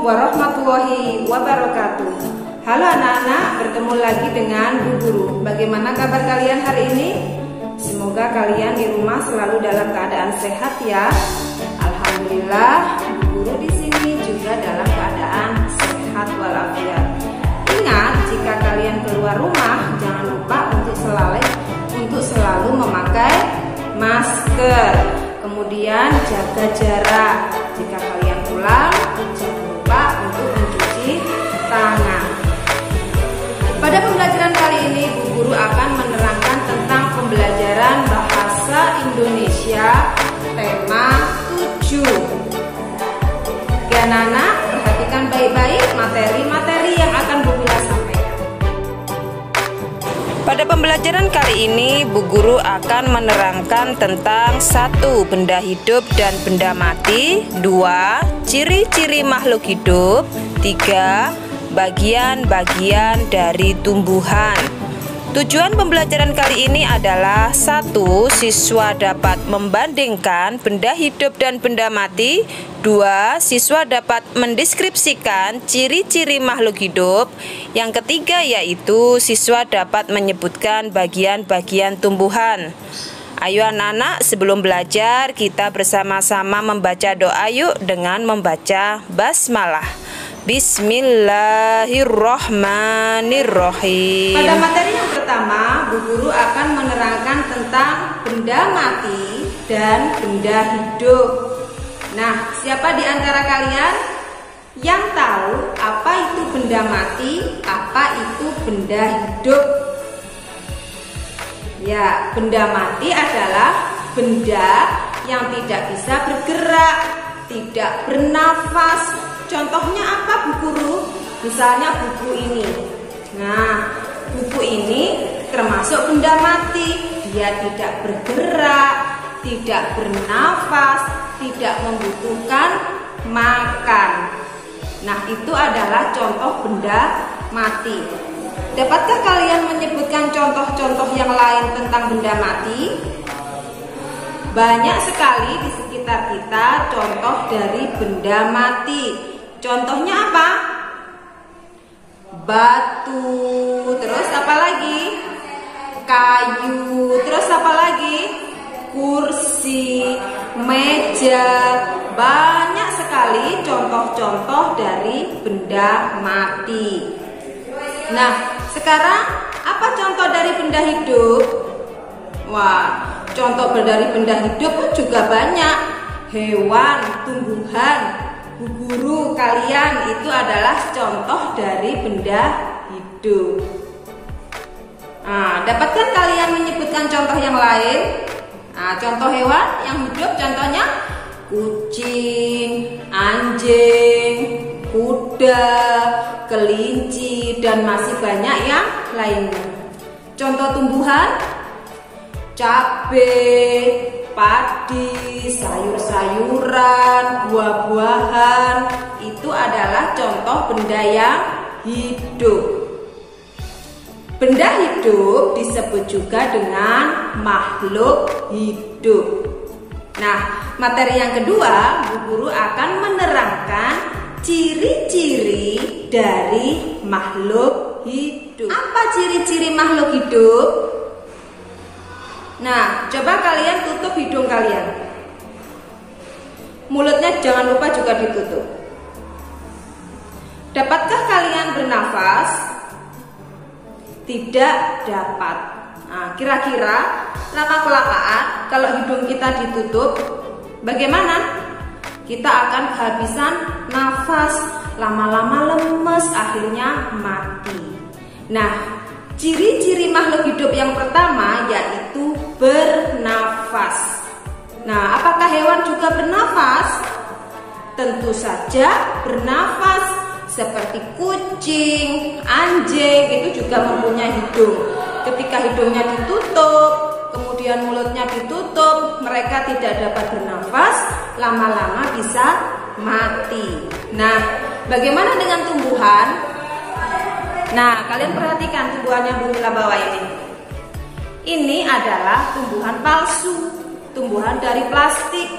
warahmatullahi wabarakatuh. Halo anak-anak, bertemu lagi dengan Bu Guru. Bagaimana kabar kalian hari ini? Semoga kalian di rumah selalu dalam keadaan sehat ya. Alhamdulillah, Bu Guru di sini juga dalam keadaan sehat walafiat. Ingat, jika kalian keluar rumah, jangan lupa untuk selalu memakai masker. Kemudian jaga jarak. Jika kalian pulang, jangan lupa untuk mencuci tangan. Pada pembelajaran kali ini, Bu Guru akan menerangkan tentang pembelajaran bahasa Indonesia tema 7. Oke anak-anak, perhatikan baik-baik materi-materi yang akan Bu Guru sampaikan. Pada pembelajaran kali ini, Bu Guru akan menerangkan tentang 1. Benda hidup dan benda mati, 2. Ciri-ciri makhluk hidup, 3. Bagian-bagian dari tumbuhan. Tujuan pembelajaran kali ini adalah 1. Siswa dapat membandingkan benda hidup dan benda mati. 2. Siswa dapat mendeskripsikan ciri-ciri makhluk hidup. Yang ketiga yaitu siswa dapat menyebutkan bagian-bagian tumbuhan. Ayo anak-anak, sebelum belajar kita bersama-sama membaca doa yuk dengan membaca basmalah. Bismillahirrohmanirrohim. Pada materi yang pertama, Bu Guru akan menerangkan tentang benda mati dan benda hidup. Nah, siapa di antara kalian yang tahu apa itu benda mati, apa itu benda hidup? Ya, benda mati adalah benda yang tidak bisa bergerak, tidak bernafas. Contohnya apa Bu Guru? Misalnya buku ini. Nah, buku ini termasuk benda mati. Dia tidak bergerak, tidak bernafas, tidak membutuhkan makan. Nah, itu adalah contoh benda mati. Dapatkah kalian menyebutkan contoh-contoh yang lain tentang benda mati? Banyak sekali di sekitar kita contoh dari benda mati. Contohnya apa? Batu, terus apa lagi? Kayu, terus apa lagi? Kursi, meja. Banyak sekali contoh-contoh dari benda mati. Nah, sekarang apa contoh dari benda hidup? Wah, contoh dari benda hidup pun juga banyak. Hewan, tumbuhan. Bu Guru, kalian itu adalah contoh dari benda hidup. Nah, dapatkah kalian menyebutkan contoh yang lain? Nah, contoh hewan yang hidup contohnya kucing, anjing, kuda, kelinci, dan masih banyak yang lainnya. Contoh tumbuhan, cabai, padi, sayur-sayuran, buah-buahan, itu adalah contoh benda yang hidup. Benda hidup disebut juga dengan makhluk hidup. Nah, materi yang kedua, Bu Guru akan menerangkan ciri-ciri dari makhluk hidup. Apa ciri-ciri makhluk hidup? Nah, coba kalian tutup hidung kalian. Mulutnya jangan lupa juga ditutup. Dapatkah kalian bernafas? Tidak dapat. Nah, kira-kira lama-kelamaan kalau hidung kita ditutup, bagaimana? Kita akan kehabisan nafas, lama-lama lemes, akhirnya mati. Nah, ciri-ciri makhluk hidup yang pertama yaitu bernafas. Nah, apakah hewan juga bernafas? Tentu saja bernafas. Seperti kucing, anjing itu juga mempunyai hidung. Ketika hidungnya ditutup, kemudian mulutnya ditutup, mereka tidak dapat bernafas, lama-lama bisa mati. Nah, bagaimana dengan tumbuhan? Nah, kalian perhatikan tumbuhan yang Bu Mila bawa ini. Ini adalah tumbuhan palsu, tumbuhan dari plastik.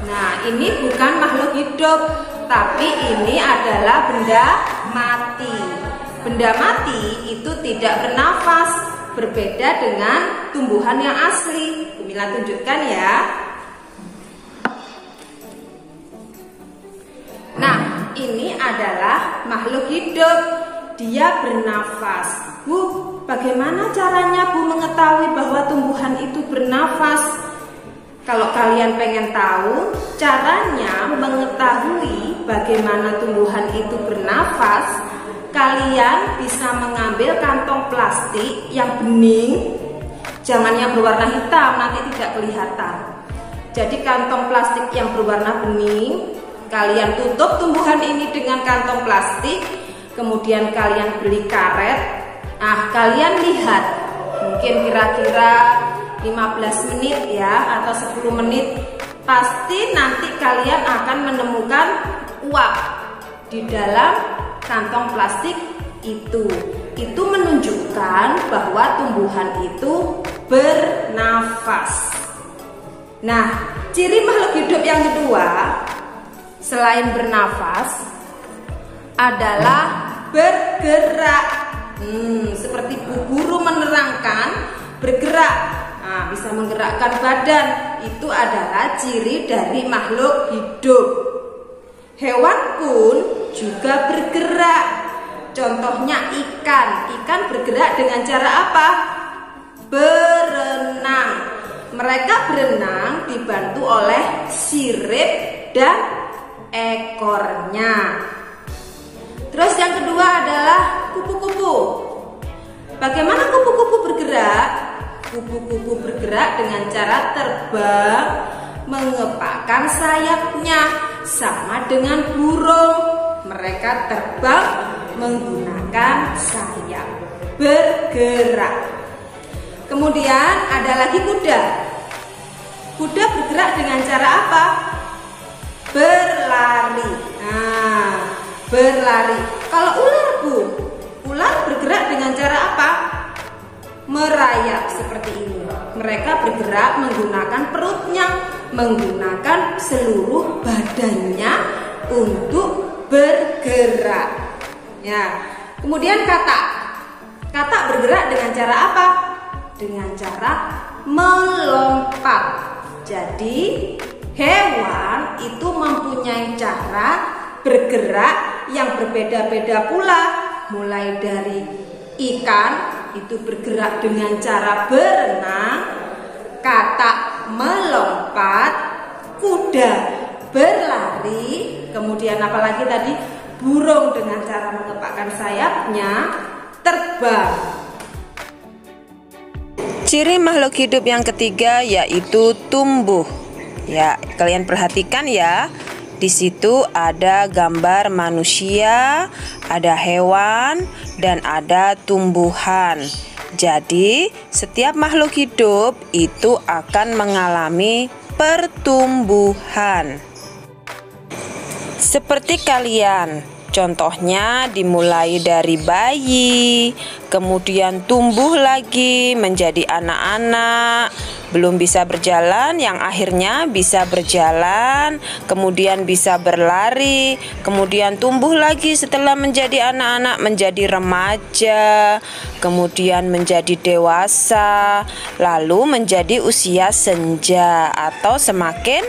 Nah, ini bukan makhluk hidup, tapi ini adalah benda mati. Benda mati itu tidak bernafas, berbeda dengan tumbuhan yang asli. Mila tunjukkan ya. Nah, ini adalah makhluk hidup. Dia bernafas. Bu, bagaimana caranya Bu mengetahui bahwa tumbuhan itu bernafas? Kalau kalian pengen tahu caranya mengetahui bagaimana tumbuhan itu bernafas, kalian bisa mengambil kantong plastik yang bening. Jangan yang berwarna hitam, nanti tidak kelihatan. Jadi kantong plastik yang berwarna bening, kalian tutup tumbuhan ini dengan kantong plastik. Kemudian kalian beli karet. Nah, kalian lihat, mungkin kira-kira 15 menit ya, atau 10 menit, pasti nanti kalian akan menemukan uap di dalam kantong plastik itu. Itu menunjukkan bahwa tumbuhan itu bernafas. Nah, ciri makhluk hidup yang kedua selain bernafas adalah bergerak. Seperti Bu Guru menerangkan, bergerak. Nah, bisa menggerakkan badan. Itu adalah ciri dari makhluk hidup. Hewan pun juga bergerak. Contohnya ikan. Ikan bergerak dengan cara apa? Berenang. Mereka berenang dibantu oleh sirip dan ekornya. Terus yang kedua adalah kupu-kupu. Bagaimana kupu-kupu bergerak? Kupu-kupu bergerak dengan cara terbang, mengepakkan sayapnya, sama dengan burung. Mereka terbang menggunakan sayap, bergerak. Kemudian ada lagi kuda. Kuda bergerak dengan cara apa? Berlari. Nah, berlari. Kalau ular, Bu, ular bergerak dengan cara apa? Merayap seperti ini. Mereka bergerak menggunakan perutnya, menggunakan seluruh badannya untuk bergerak. Ya. Kemudian katak. Katak bergerak dengan cara apa? Dengan cara melompat. Jadi hewan itu mempunyai cara bergerak yang berbeda-beda pula. Mulai dari ikan itu bergerak dengan cara berenang, katak melompat, kuda berlari, kemudian apalagi tadi burung dengan cara mengepakkan sayapnya, terbang. Ciri makhluk hidup yang ketiga yaitu tumbuh. Ya, kalian perhatikan ya. Di situ ada gambar manusia, ada hewan, dan ada tumbuhan. Jadi, setiap makhluk hidup itu akan mengalami pertumbuhan. Seperti kalian, contohnya dimulai dari bayi, kemudian tumbuh lagi menjadi anak-anak, belum bisa berjalan, yang akhirnya bisa berjalan, kemudian bisa berlari, kemudian tumbuh lagi setelah menjadi anak-anak, menjadi remaja, kemudian menjadi dewasa, lalu menjadi usia senja atau semakin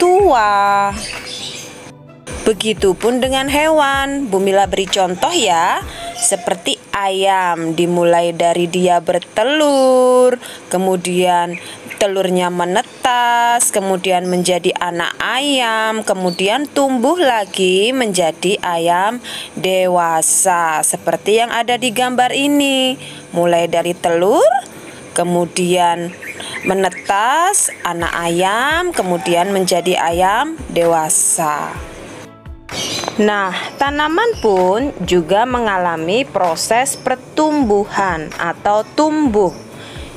tua. Begitupun dengan hewan. Bu Mila beri contoh ya. Seperti ayam, dimulai dari dia bertelur, kemudian telurnya menetas, kemudian menjadi anak ayam, kemudian tumbuh lagi menjadi ayam dewasa. Seperti yang ada di gambar ini. Mulai dari telur, kemudian menetas, anak ayam, kemudian menjadi ayam dewasa. Nah, tanaman pun juga mengalami proses pertumbuhan atau tumbuh.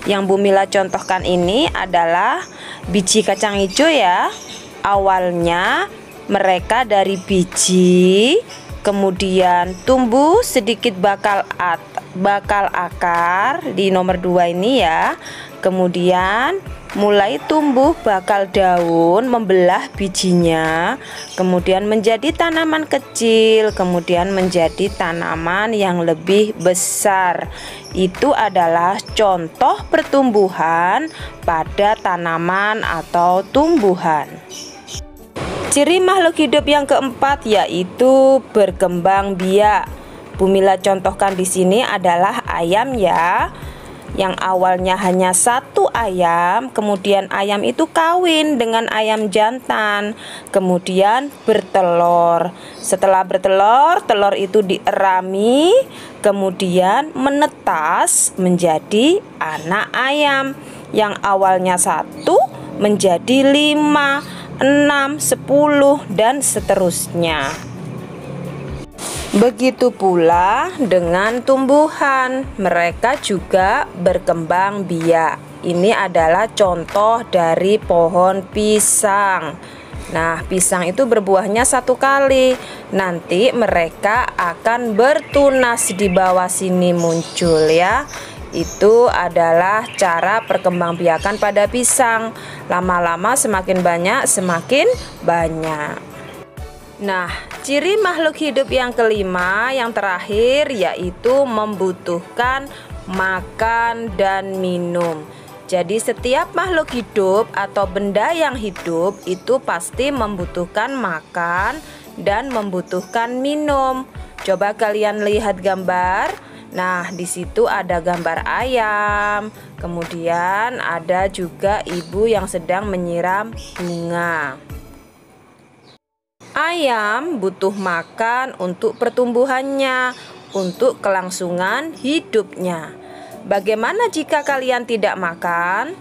Yang Bu Mila contohkan ini adalah biji kacang hijau ya. Awalnya mereka dari biji, kemudian tumbuh sedikit bakal akar di nomor 2 ini ya. Kemudian mulai tumbuh bakal daun, membelah bijinya, kemudian menjadi tanaman kecil, kemudian menjadi tanaman yang lebih besar. Itu adalah contoh pertumbuhan pada tanaman atau tumbuhan. Ciri makhluk hidup yang keempat yaitu berkembang biak. Bu Mila contohkan di sini adalah ayam ya. Yang awalnya hanya satu ayam, kemudian ayam itu kawin dengan ayam jantan, kemudian bertelur. Setelah bertelur, telur itu dierami, kemudian menetas menjadi anak ayam. Yang awalnya satu menjadi 5, 6, 10, dan seterusnya. Begitu pula dengan tumbuhan, mereka juga berkembang biak. Ini adalah contoh dari pohon pisang. Nah, pisang itu berbuahnya satu kali. Nanti mereka akan bertunas di bawah sini muncul ya. Itu adalah cara perkembangbiakan pada pisang. Lama-lama semakin banyak, semakin banyak. Nah, ciri makhluk hidup yang kelima, yang terakhir, yaitu membutuhkan makan dan minum. Jadi setiap makhluk hidup atau benda yang hidup itu pasti membutuhkan makan dan membutuhkan minum. Coba kalian lihat gambar. Nah, di situ ada gambar ayam. Kemudian ada juga ibu yang sedang menyiram bunga. Ayam butuh makan untuk pertumbuhannya, untuk kelangsungan hidupnya. Bagaimana jika kalian tidak makan?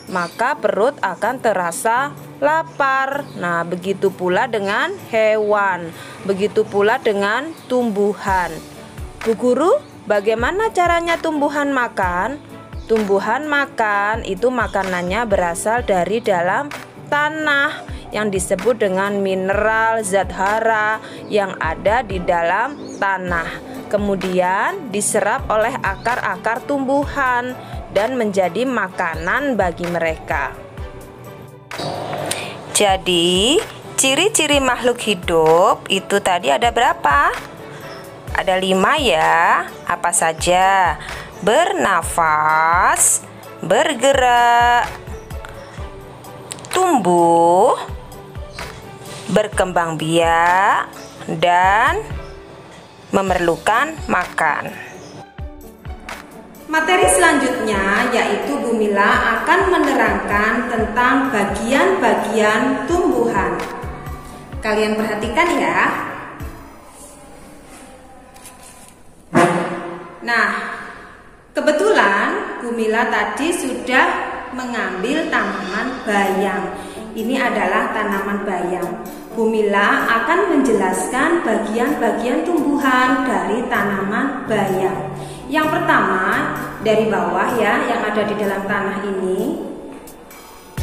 Maka perut akan terasa lapar. Nah, begitu pula dengan hewan, begitu pula dengan tumbuhan. Bu Guru, bagaimana caranya tumbuhan makan? Tumbuhan makan itu makanannya berasal dari dalam tanah yang disebut dengan mineral zat hara yang ada di dalam tanah. Kemudian diserap oleh akar-akar tumbuhan dan menjadi makanan bagi mereka. Jadi, ciri-ciri makhluk hidup itu tadi ada berapa? Ada 5 ya. Apa saja? Bernafas, bergerak, tumbuh, berkembang biak, dan memerlukan makan. Materi selanjutnya yaitu Bu Mila akan menerangkan tentang bagian-bagian tumbuhan. Kalian perhatikan ya. Nah, kebetulan Bu Mila tadi sudah mengambil tanaman bayam. Ini adalah tanaman bayam. Bu Mila akan menjelaskan bagian-bagian tumbuhan dari tanaman bayam. Yang pertama dari bawah ya, yang ada di dalam tanah ini.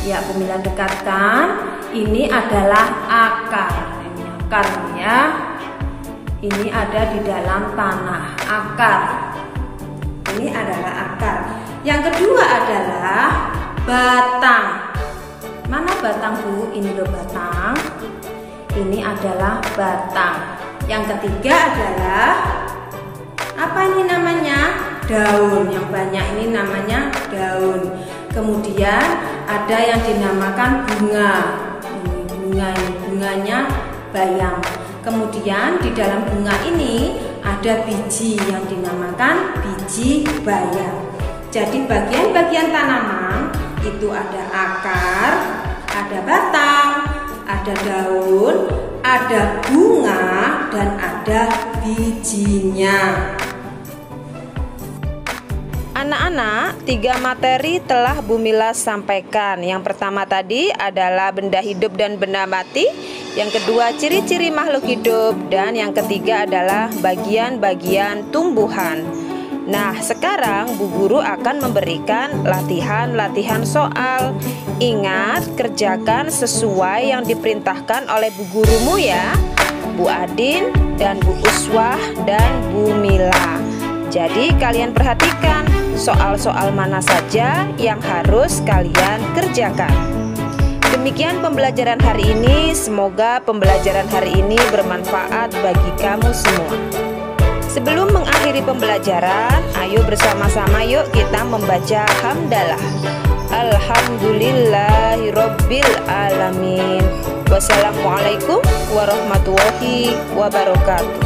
Ya, Bu Mila dekatkan. Ini adalah akar. Ini akar ya. Ini ada di dalam tanah, akar. Ini adalah akar. Yang kedua adalah batang. Mana batang, Bu? Ini loh batang. Ini adalah batang. Yang ketiga adalah apa ini namanya? Daun. Yang banyak ini namanya daun. Kemudian ada yang dinamakan bunga. Ini bunga, ini bunganya bayam. Kemudian di dalam bunga ini ada biji yang dinamakan biji bayam. Jadi bagian-bagian tanaman itu ada akar, ada batang, ada daun, ada bunga, dan ada bijinya. Anak-anak, 3 materi telah Bu Mila sampaikan. Yang pertama tadi adalah benda hidup dan benda mati. Yang kedua, ciri-ciri makhluk hidup. Dan yang ketiga adalah bagian-bagian tumbuhan. Nah, sekarang Bu Guru akan memberikan latihan-latihan soal. Ingat, kerjakan sesuai yang diperintahkan oleh Bu Gurumu ya, Bu Adin dan Bu Uswah dan Bu Mila. Jadi kalian perhatikan, soal-soal mana saja yang harus kalian kerjakan. Demikian pembelajaran hari ini. Semoga pembelajaran hari ini bermanfaat bagi kamu semua. Sebelum mengakhiri pembelajaran, ayo bersama-sama yuk kita membaca hamdalah. Alhamdulillahirabbil alamin. Wassalamualaikum warahmatullahi wabarakatuh.